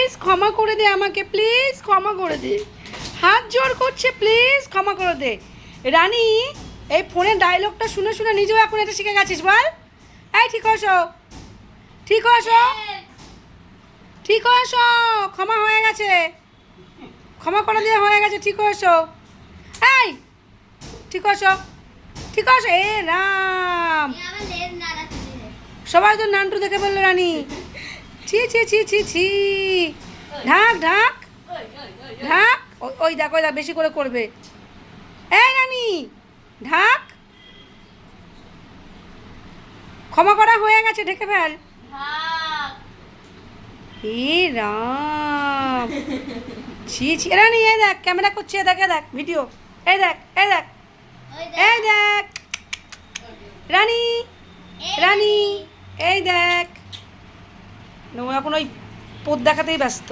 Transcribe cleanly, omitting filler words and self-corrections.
Please ক্ষমা করে দে আমাকে, প্লিজ ক্ষমা করে দে, হাত জোর করছে, প্লিজ ক্ষমা করে দে। রানী এই ফোনের ডায়লগটা শুনে শুনে নিজেও এখন এটা শিখে গেছিস বল। এই ঠিক হসো, ঠিক হসো, ঠিক হসো, ক্ষমা হয়ে গেছে, ক্ষমা করে দিয়ে হয়ে গেছে, ঠিক হসো। এই ঠিক হসো, ঠিক হসো। এ রাম, সবাই তো নান্টু দেখে বললো রানী, ছি ছি ছি ছি ছি। ঢাক ঢাক ঢাক, ওই দেখ, ওই দেখ, বেশি করে করবে। এই রানী ঢাক, ক্ষমা করা হয়ে গেছে, ঢেকে ফেল। হে রাম, ছি ছি। রানী এই দেখ ক্যামেরা করছে, দেখ, দেখ ভিডিও, এই দেখ, এই দেখ, এই দেখ রানী, রানী এই দেখ। ও এখন ওই পোদ দেখাতেই ব্যস্ত।